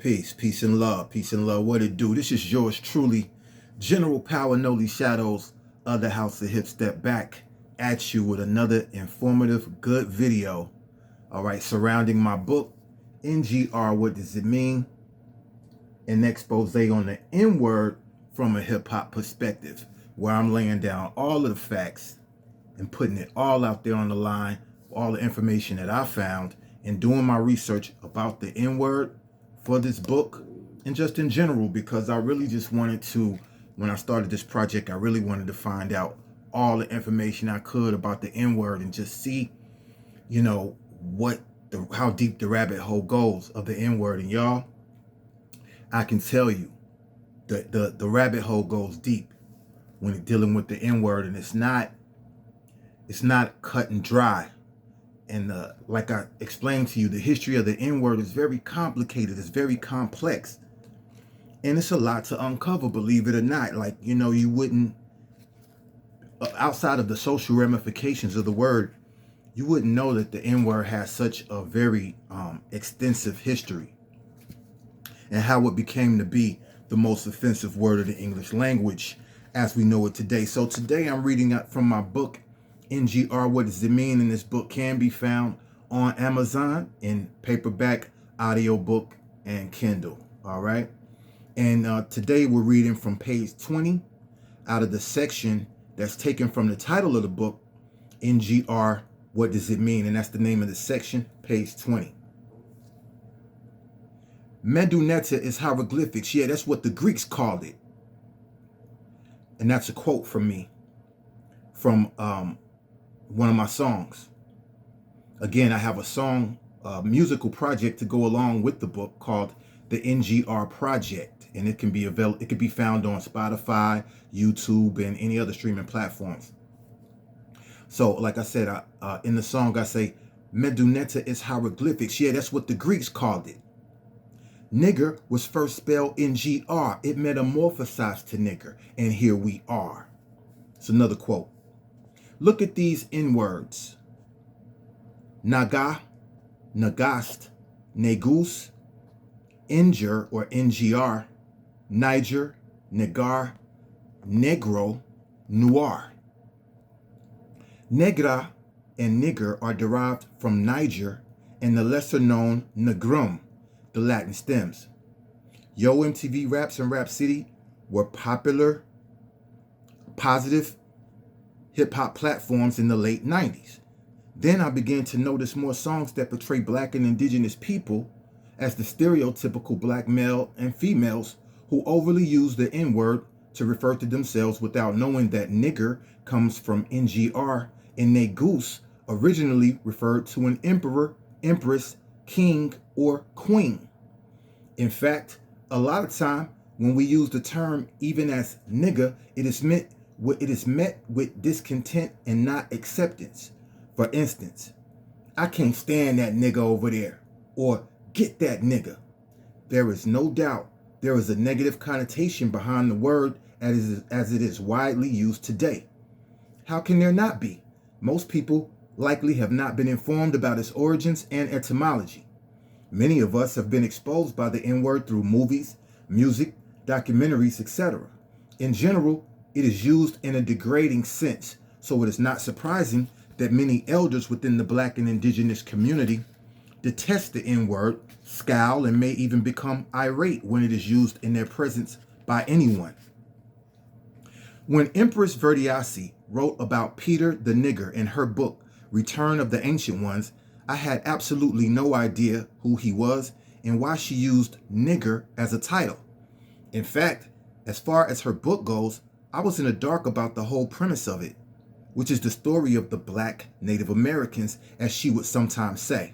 Peace and love, peace and love. What it do? This is yours truly, General Pow Shadowz of the House of Hip. Step back at you with another informative, good video. All right, surrounding my book, NGR, What Does It Mean? An expose on the N-word from a hip-hop perspective, where I'm laying down all of the facts and putting it all out there on the line, all the information that I found, and doing my research about the N-word for this book and just in general, because I really just wanted to, when I started this project, I really wanted to find out all the information I could about the N-word and just see, you know, how deep the rabbit hole goes of the N-word. And y'all, I can tell you the rabbit hole goes deep when dealing with the N-word, and it's not cut and dry. And like I explained to you, the history of the N-word is very complicated. It's very complex. And it's a lot to uncover, believe it or not. Like, you know, you wouldn't, outside of the social ramifications of the word, you wouldn't know that the N-word has such a very extensive history and how it became to be the most offensive word of the English language as we know it today. So today I'm reading out from my book, NGR, What Does It Mean? And this book can be found on Amazon in paperback, audiobook, and Kindle. All right. And today we're reading from page 20 out of the section that's taken from the title of the book, NGR, What Does It Mean? And that's the name of the section, page 20. Meduneta is hieroglyphics. Yeah, that's what the Greeks called it. And that's a quote from me from one of my songs. Again, I have a song, musical project to go along with the book called the NGR Project, and it can be available. It can be found on Spotify, YouTube, and any other streaming platforms. So, like I said, in the song, I say, Meduneta is hieroglyphics. Yeah, that's what the Greeks called it. Nigger was first spelled NGR. It metamorphosized to nigger, and here we are. It's another quote. Look at these N-words. Naga, Nagast, Negus, Nger or NGR, Niger, Negar, Negro, Noir. Negra and nigger are derived from Niger and the lesser known Negrum, the Latin stems. Yo MTV Raps and Rap City were popular, positive hip-hop platforms in the late 90s. Then I began to notice more songs that portray black and indigenous people as the stereotypical black male and females who overly use the N-word to refer to themselves without knowing that nigger comes from NGR and negus originally referred to an emperor, empress, king, or queen. In fact, a lot of time when we use the term even as nigger, it is met with discontent and not acceptance. For instance, I can't stand that nigga over there, or get that nigga. There is no doubt there is a negative connotation behind the word as it is widely used today. How can there not be? Most people likely have not been informed about its origins and etymology. Many of us have been exposed by the N-word through movies, music, documentaries, etc. In general, it is used in a degrading sense, so it is not surprising that many elders within the black and indigenous community detest the N-word, scowl, and may even become irate when it is used in their presence by anyone. When Empress Verdiasi wrote about Peter the Nigger in her book, Return of the Ancient Ones, I had absolutely no idea who he was and why she used nigger as a title. In fact, as far as her book goes, I was in the dark about the whole premise of it, which is the story of the black Native Americans, as she would sometimes say.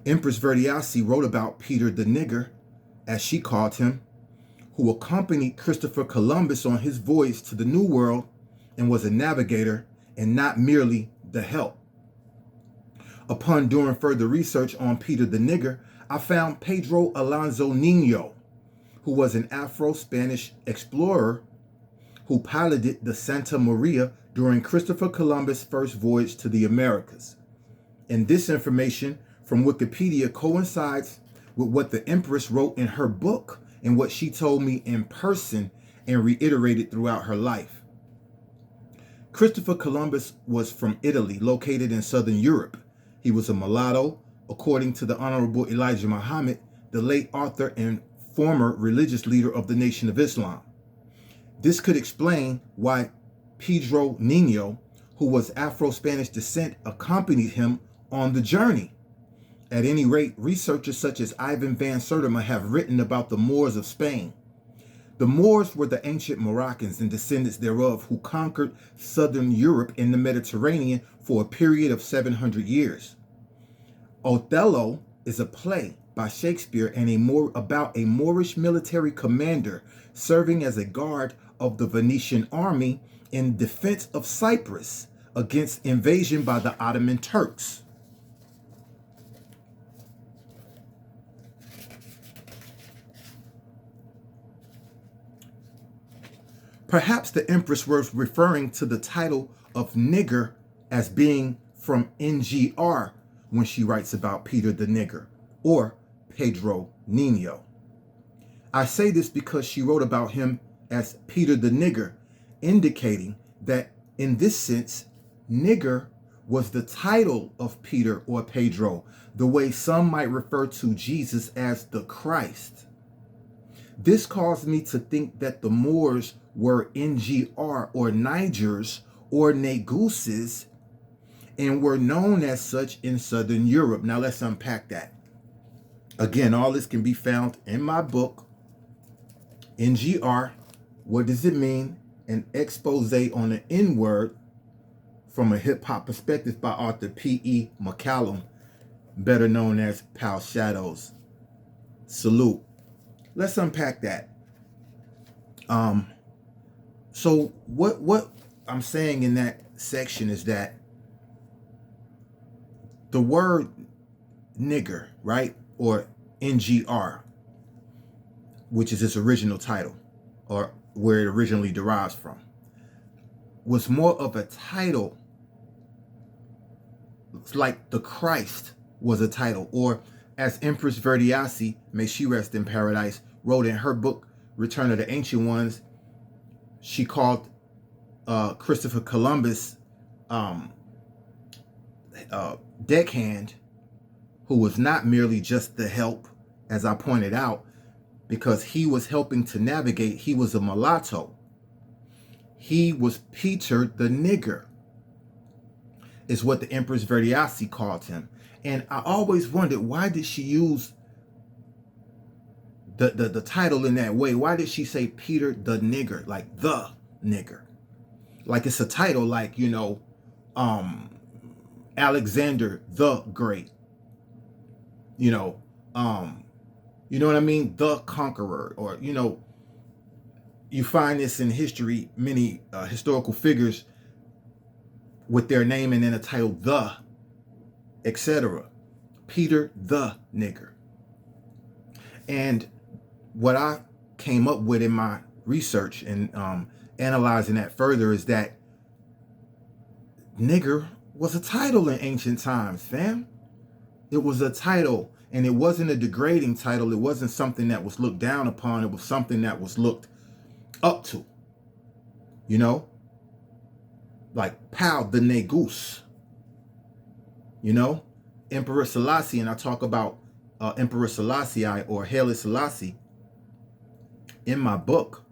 Empress Verdiasi wrote about Peter the Nigger, as she called him, who accompanied Christopher Columbus on his voyage to the New World and was a navigator and not merely the help. Upon doing further research on Peter the Nigger, I found Pedro Alonso Nino, who was an Afro-Spanish explorer who piloted the Santa Maria during Christopher Columbus' first voyage to the Americas. And this information from Wikipedia coincides with what the Empress wrote in her book and what she told me in person and reiterated throughout her life. Christopher Columbus was from Italy, located in southern Europe. He was a mulatto, according to the Honorable Elijah Muhammad, the late author and former religious leader of the Nation of Islam. This could explain why Pedro Nino, who was Afro-Spanish descent, accompanied him on the journey. At any rate, researchers such as Ivan van Sertima have written about the Moors of Spain. The Moors were the ancient Moroccans and descendants thereof who conquered southern Europe and the Mediterranean for a period of 700 years. Othello is a play by Shakespeare and about a Moorish military commander serving as a guard of the Venetian army in defense of Cyprus against invasion by the Ottoman Turks. Perhaps the Empress was referring to the title of Nigger as being from NGR when she writes about Peter the Nigger or Pedro Nino. I say this because she wrote about him as Peter the Nigger, indicating that in this sense, Nigger was the title of Peter or Pedro, the way some might refer to Jesus as the Christ. This caused me to think that the Moors were NGR or Nigers or Neguses and were known as such in Southern Europe. Now let's unpack that. Again, all this can be found in my book, NGR, What Does It Mean? An expose on the N-word from a hip-hop perspective by author P.E. McCallum, better known as Pow Shadowz. Salute. Let's unpack that. So what I'm saying in that section is that the word nigger, right, or NGR, which is its original title, or where it originally derives from, was more of a title. It's like the Christ was a title, or as Empress Verdiasi, may she rest in paradise, wrote in her book, Return of the Ancient Ones, she called Christopher Columbus deckhand, who was not merely just the help, as I pointed out, because he was helping to navigate. He was a mulatto. He was Peter the Nigger, is what the Empress Verdiasi called him. And I always wondered, why did she use the title in that way? Why did she say Peter the Nigger, like the nigger? Like it's a title, like, you know, Alexander the Great. You know what I mean? The Conqueror, or, you know, you find this in history, many historical figures with their name and then a title, the, etc. Peter the Nigger. And what I came up with in my research and analyzing that further is that nigger was a title in ancient times, fam. It was a title, and it wasn't a degrading title. It wasn't something that was looked down upon. It was something that was looked up to, you know, like Pow the Negus, you know, Emperor Selassie. And I talk about Emperor Selassie or Haile Selassie in my book.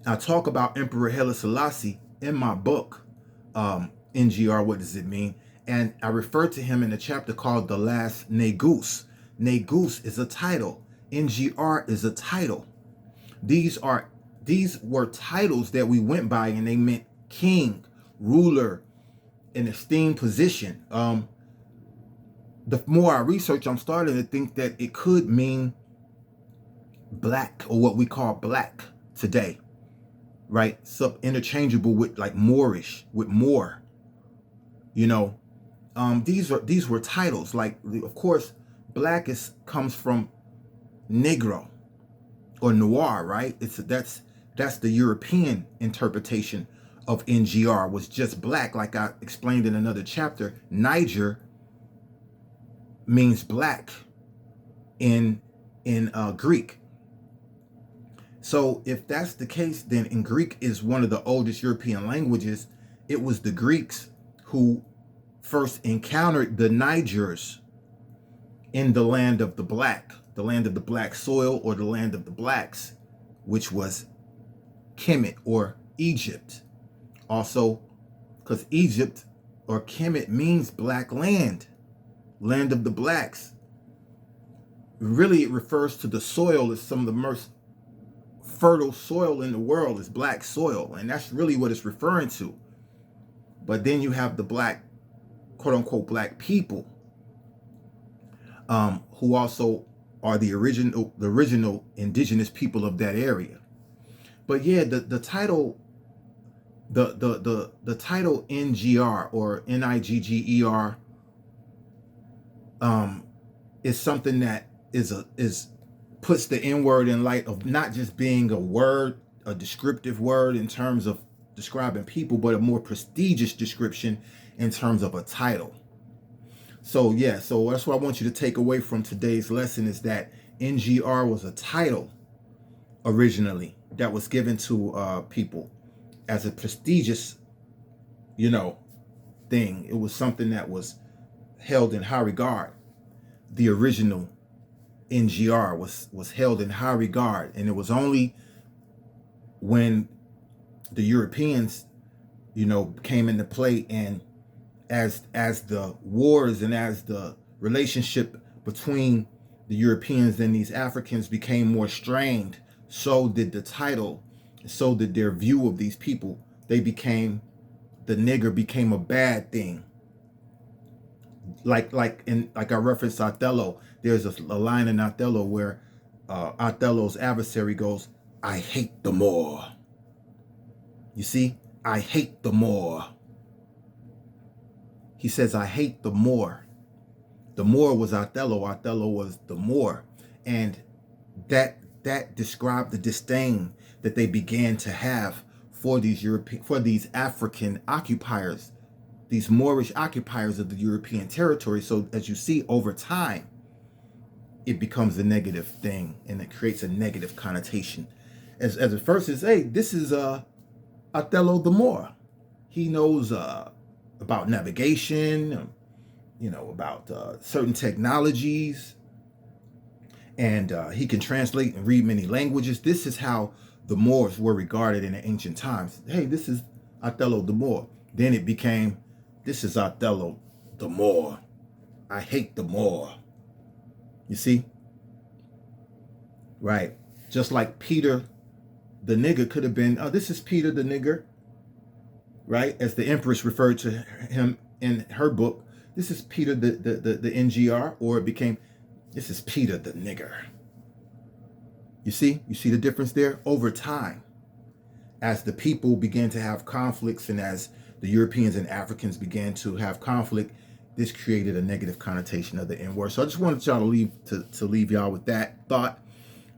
I talk about Emperor Haile Selassie in my book, NGR, What Does It Mean? And I refer to him in a chapter called The Last Negus. Negus is a title. NGR is a title. These were titles that we went by, and they meant king, ruler, an esteemed position. The more I research, I'm starting to think that it could mean black, or what we call black today, right? So interchangeable with like Moorish, with Moor, you know. These were titles. Like, of course, black comes from negro or noir, right? That's the European interpretation of NGR was just black, like I explained in another chapter. Niger means black in Greek. So if that's the case, then in Greek is one of the oldest European languages. It was the Greeks who first encountered the Nigers in the land of the black soil, or the land of the blacks, which was Kemet or Egypt. Also, because Egypt or Kemet means black land, land of the blacks. Really, it refers to the soil as some of the most fertile soil in the world is black soil, and that's really what it's referring to. But then you have the black, quote unquote, black people, who also are the original indigenous people of that area. But yeah, the title, the title NGR or Nigger, is something that is puts the N word in light of not just being a word, a descriptive word in terms of describing people, but a more prestigious description in terms of a title. So yeah, so that's what I want you to take away from today's lesson, is that NGR was a title originally that was given to people as a prestigious, thing. It was something that was held in high regard. The original NGR was held in high regard, and it was only when the Europeans, came into play, and as the wars and as the relationship between the Europeans and these Africans became more strained, so did the title, so did their view of these people. The nigger became a bad thing. Like I referenced Othello. There's a line in Othello where Othello's adversary goes, "I hate the Moor." You see, I hate the Moor. He says, "I hate the Moor." The Moor was Othello. Othello was the Moor, and that described the disdain that they began to have for these African occupiers, these Moorish occupiers of the European territory. So as you see, over time, it becomes a negative thing, and it creates a negative connotation. As at first it's, hey, this is Othello the Moor. He knows about navigation, about certain technologies, and he can translate and read many languages. This is how the Moors were regarded in the ancient times. Hey, this is Othello the Moor. Then it became, this is Othello the Moor. I hate the Moor. You see? Right. Just like Peter the nigger could have been, oh, this is Peter the nigger. Right? As the Empress referred to him in her book, this is Peter the NGR, or it became, this is Peter the nigger. You see the difference there? Over time, as the people began to have conflicts, and as the Europeans and Africans began to have conflict, this created a negative connotation of the N word. So I just wanted y'all to leave y'all with that thought.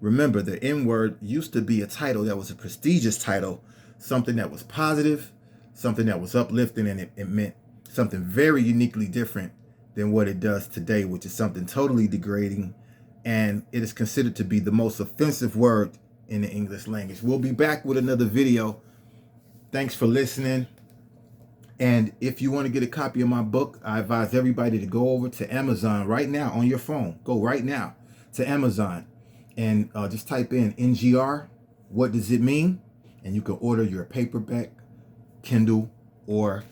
Remember, the N word used to be a title that was a prestigious title, something that was positive, something that was uplifting, and it meant something very uniquely different than what it does today, which is something totally degrading, and it is considered to be the most offensive word in the English language. We'll be back with another video. Thanks for listening. And if you want to get a copy of my book, I advise everybody to go over to Amazon right now on your phone. Go right now to Amazon and just type in NGR, what does it mean? And you can order your paperback, Kindle, or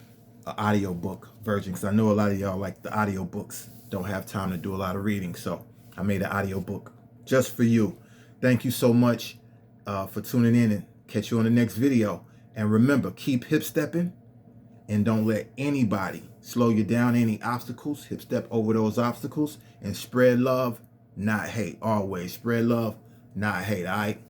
an audiobook version, because I know a lot of y'all like the audiobooks, don't have time to do a lot of reading, so I made an audiobook just for you. Thank you so much for tuning in, and catch you on the next video. And remember, keep hip stepping, and don't let anybody slow you down. Any obstacles, hip step over those obstacles, and spread love, not hate. Always spread love, not hate. All right.